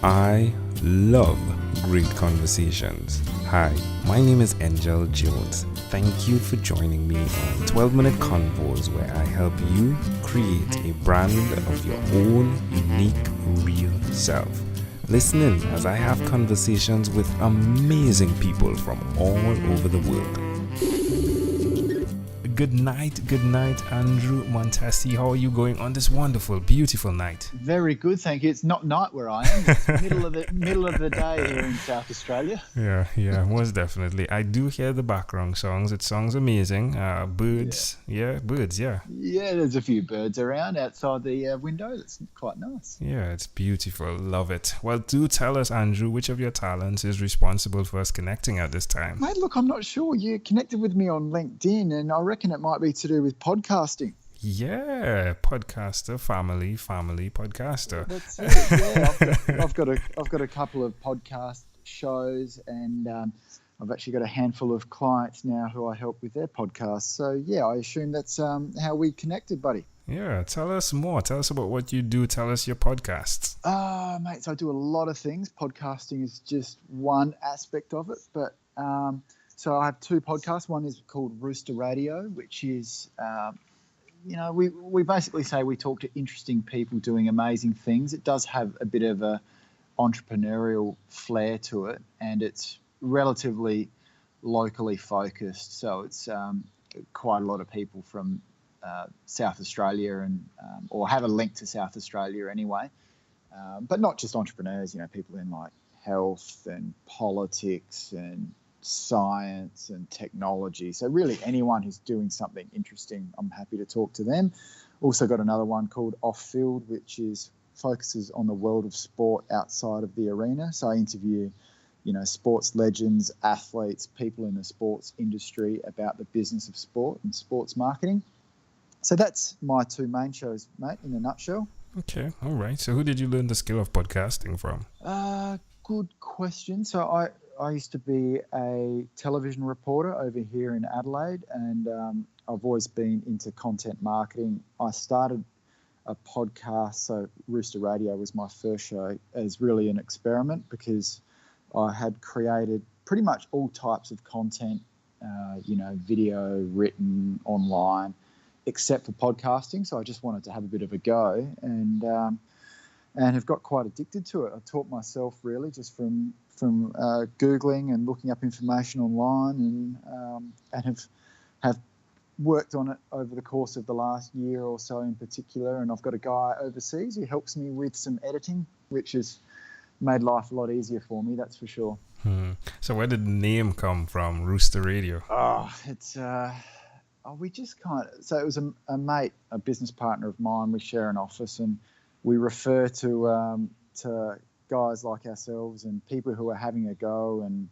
I love great conversations. Hi, my name is Angel Jones. Thank you for joining me on 12-minute convos where I help you create a brand of your own unique, real self. Listen in as I have conversations with amazing people from all over the world. Good night, Andrew Montesi. How are you going on this wonderful, beautiful night? Very good, thank you. It's not night where I am. It's middle of the day here in South Australia. Yeah, most definitely. I do hear the background songs. It sounds amazing. Birds, birds. Yeah, there's a few birds around outside the window. That's quite nice. Yeah, it's beautiful. Love it. Well, do tell us, Andrew, which of your talents is responsible for us connecting at this time? Mate, look, I'm not sure. You connected with me on LinkedIn, and I reckon it might be to do with podcasting. Yeah, podcaster, family podcaster. That's it. Yeah, I've got a couple of podcast shows, and I've actually got a handful of clients now who I help with their podcasts. So yeah, I assume that's how we connected, buddy. Yeah, tell us more. Tell us about what you do. Tell us your podcasts. Mate, so I do a lot of things. Podcasting is just one aspect of it, but so I have two podcasts. One is called Rooster Radio, which is we basically say we talk to interesting people doing amazing things. It does have a bit of a entrepreneurial flair to it, and it's relatively locally focused. So it's quite a lot of people from South Australia and or have a link to South Australia anyway, but not just entrepreneurs. People in like health and politics and science and technology. So really anyone who's doing something interesting, I'm happy to talk to them. Also got another one called Off Field, which focuses on the world of sport outside of the arena. So I interview, sports legends, athletes, people in the sports industry about the business of sport and sports marketing. So that's my two main shows, mate, in a nutshell. Okay, all right. So who did you learn the skill of podcasting from? Good question. So I used to be a television reporter over here in Adelaide, and I've always been into content marketing. I started a podcast, so Rooster Radio was my first show, as really an experiment because I had created pretty much all types of content, video, written, online, except for podcasting. So I just wanted to have a bit of a go, and have got quite addicted to it. I taught myself really just from Googling and looking up information online, and have worked on it over the course of the last year or so in particular. And I've got a guy overseas who helps me with some editing, which has made life a lot easier for me, that's for sure. So where did the name come from, Rooster Radio? We just so it was a mate, a business partner of mine. We share an office, and we refer to guys like ourselves and people who are having a go and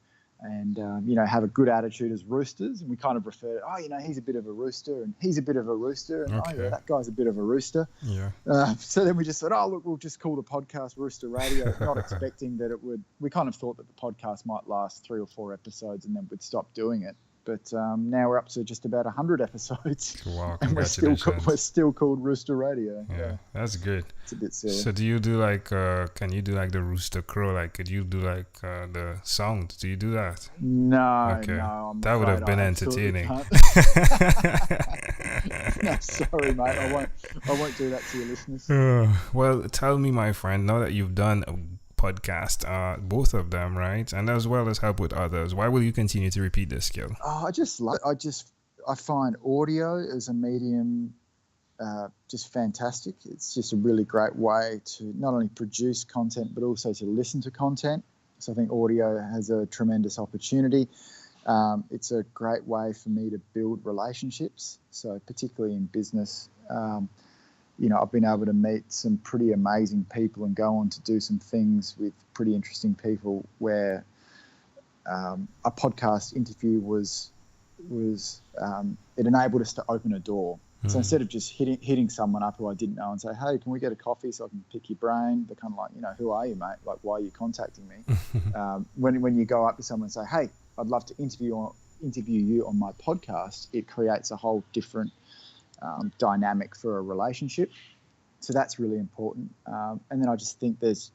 have a good attitude as roosters, and we kind of refer to, he's a bit of a rooster, and he's a bit of a rooster, and that guy's a bit of a rooster. Yeah. So then we just thought, look, we'll just call the podcast Rooster Radio, not expecting that it would. We kind of thought that the podcast might last 3 or 4 episodes and then we'd stop doing it. But now we're up to just about 100 episodes. Wow, and we're still called Rooster Radio. Yeah, that's good. It's a bit silly. So do you do can you do like the rooster crow? Like, could you do like the sound? Do you do that? No, okay. No. That would have been entertaining. No, sorry, mate. I won't do that to your listeners. Well, tell me, my friend, now that you've done podcast, both of them, right, and as well as help with others, why will you continue to repeat this skill? I find audio as a medium just fantastic. It's just a really great way to not only produce content but also to listen to content. So I think audio has a tremendous opportunity. It's a great way for me to build relationships, so particularly in business. I've been able to meet some pretty amazing people and go on to do some things with pretty interesting people where a podcast interview it enabled us to open a door. So instead of just hitting someone up who I didn't know and say, hey, can we get a coffee so I can pick your brain? They're kind of like, who are you, mate? Like, why are you contacting me? When you go up to someone and say, hey, I'd love to interview you on my podcast, it creates a whole different dynamic for a relationship. So that's really important. And then I just think there's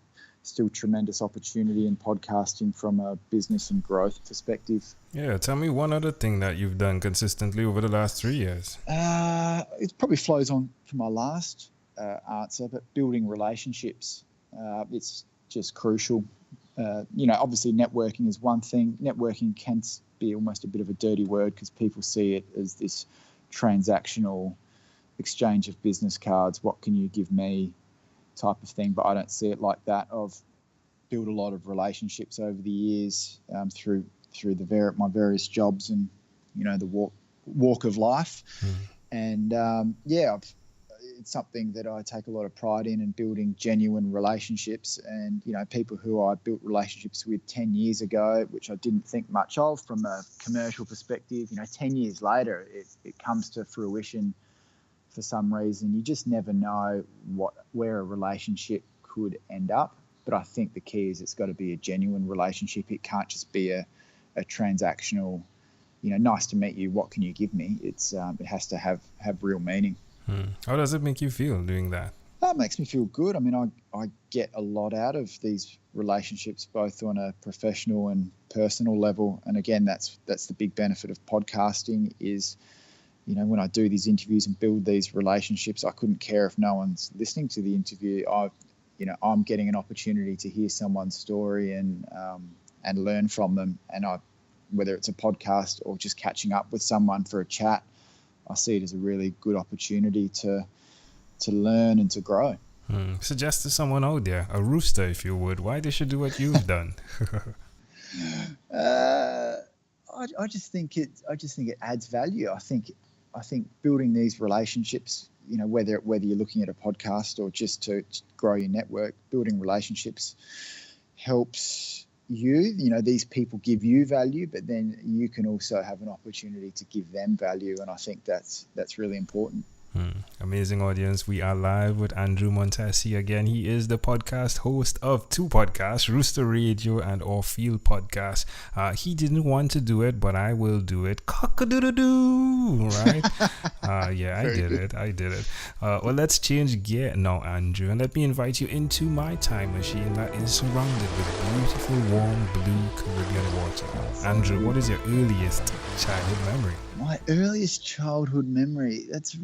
still tremendous opportunity in podcasting from a business and growth perspective. Yeah, tell me one other thing that you've done consistently over the last 3 years. It probably flows on from my last answer, but building relationships, it's just crucial. Obviously networking is one thing. Networking can be almost a bit of a dirty word because people see it as this transactional exchange of business cards. What can you give me type of thing, but I don't see it like that. I've built a lot of relationships over the years through my various jobs and the walk of life, and it's something that I take a lot of pride in building genuine relationships. And people who I built relationships with 10 years ago, which I didn't think much of from a commercial perspective, 10 years later it comes to fruition. For some reason, you just never know where a relationship could end up. But I think the key is it's got to be a genuine relationship. It can't just be a transactional, nice to meet you, what can you give me? It has to have real meaning. How does it make you feel doing that? That makes me feel good. I mean, I get a lot out of these relationships, both on a professional and personal level. And again, that's the big benefit of podcasting is, when I do these interviews and build these relationships, I couldn't care if no one's listening to the interview. I'm getting an opportunity to hear someone's story and learn from them. And whether it's a podcast or just catching up with someone for a chat, I see it as a really good opportunity to learn and to grow. Suggest to someone out there, a rooster, if you would, why they should do what you've done. I just think it adds value. I think building these relationships, whether you're looking at a podcast or just to grow your network, building relationships helps you. These people give you value, but then you can also have an opportunity to give them value, and I think that's really important. Amazing audience. We are live with Andrew Montesi again. He is the podcast host of two podcasts, Rooster Radio and Off Field Podcast. He didn't want to do it, but I will do it. Cock-a-doodle-doo, right? I did it. Well, let's change gear now, Andrew, and let me invite you into my time machine that is surrounded with beautiful, warm, blue Caribbean water. Andrew, what is your earliest childhood memory? My earliest childhood memory, that's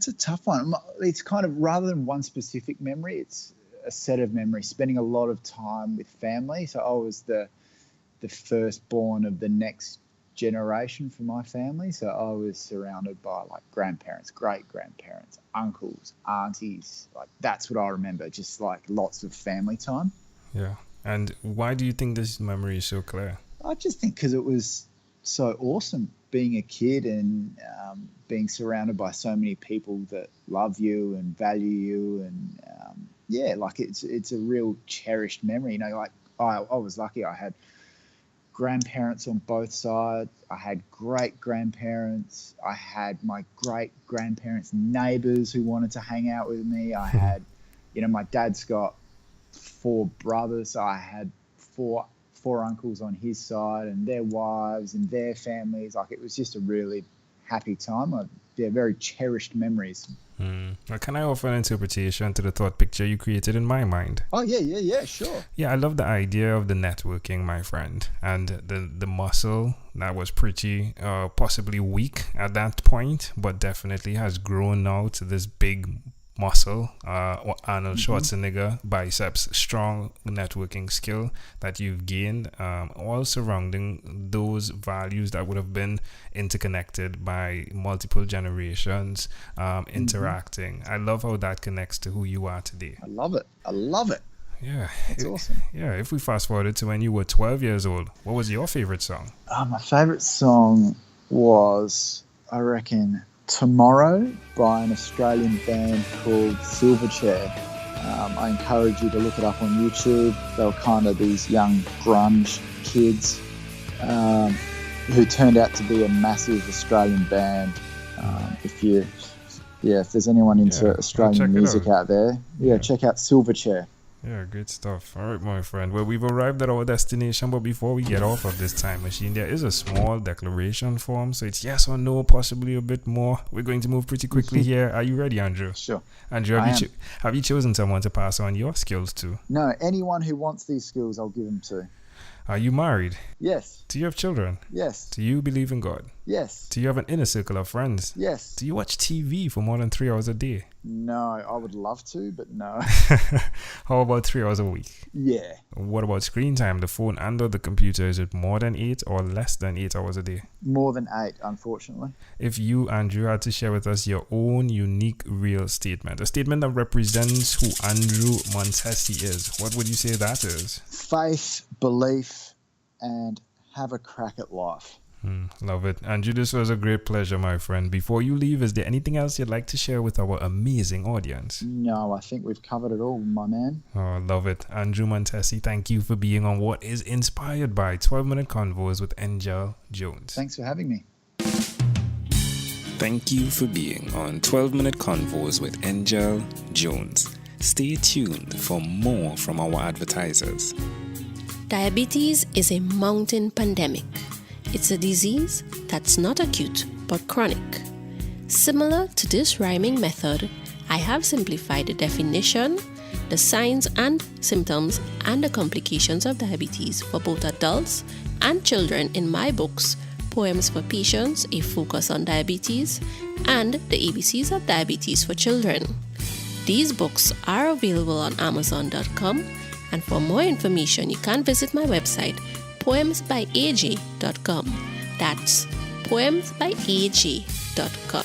a tough one. It's kind of, rather than one specific memory, it's a set of memories, spending a lot of time with family. So I was the firstborn of the next generation for my family. So I was surrounded by like grandparents, great-grandparents, uncles, aunties. Like that's what I remember, just like lots of family time. Yeah. And why do you think this memory is so clear? I just think because it was so awesome being a kid and being surrounded by so many people that love you and value you, and it's a real cherished memory. Like I was lucky. I had grandparents on both sides. I had great grandparents. I had my great grandparents' neighbors who wanted to hang out with me. I had, my dad's got 4 brothers. So I had four uncles on his side and their wives and their families. Like it was just a really happy time. Very cherished memories. Well, can I offer an interpretation to the thought picture you created in my mind? Oh, yeah, sure. Yeah, I love the idea of the networking, my friend, and the muscle that was pretty possibly weak at that point, but definitely has grown now to this big muscle, Arnold Schwarzenegger biceps, strong networking skill that you've gained, all surrounding those values that would have been interconnected by multiple generations, interacting. I love how that connects to who you are today. I love it. Yeah, it's awesome. Yeah, if we fast forward to when you were 12 years old, what was your favorite song? My favorite song was, I reckon, Tomorrow by an Australian band called Silverchair. I encourage you to look it up on YouTube. They were kind of these young grunge kids who turned out to be a massive Australian band. If there's anyone into Australian music out there, check out Silverchair. Yeah, great stuff. All right, my friend. Well, we've arrived at our destination, but before we get off of this time machine, there is a small declaration form. So it's yes or no, possibly a bit more. We're going to move pretty quickly here. Are you ready, Andrew? Sure. Andrew, have you chosen someone to pass on your skills to? No, anyone who wants these skills, I'll give them to. Are you married? Yes. Do you have children? Yes. Do you believe in God? Yes. Do you have an inner circle of friends? Yes. Do you watch TV for more than 3 hours a day? No, I would love to, but no. How about 3 hours a week? Yeah. What about screen time, the phone and or the computer? Is it more than 8 or less than 8 hours a day? More than 8, unfortunately. If you, Andrew, had to share with us your own unique real statement, a statement that represents who Andrew Montesi is, what would you say that is? Faith, belief, and have a crack at life. Love it. Andrew, this was a great pleasure, my friend. Before you leave, is there anything else you'd like to share with our amazing audience? No, I think we've covered it all, my man. Oh, love it. Andrew Montesi, thank you for being on what is inspired by 12-Minute Convos with Angel Jones. Thanks for having me. Thank you for being on 12-Minute Convos with Angel Jones. Stay tuned for more from our advertisers. Diabetes is a mountain pandemic. It's a disease that's not acute but chronic. Similar to this rhyming method, I have simplified the definition, the signs and symptoms, and the complications of diabetes for both adults and children in my books, Poems for Patients, A Focus on Diabetes, and The ABCs of Diabetes for Children. These books are available on Amazon.com, and for more information, you can visit my website, poemsbyaj.com. That's poemsbyaj.com.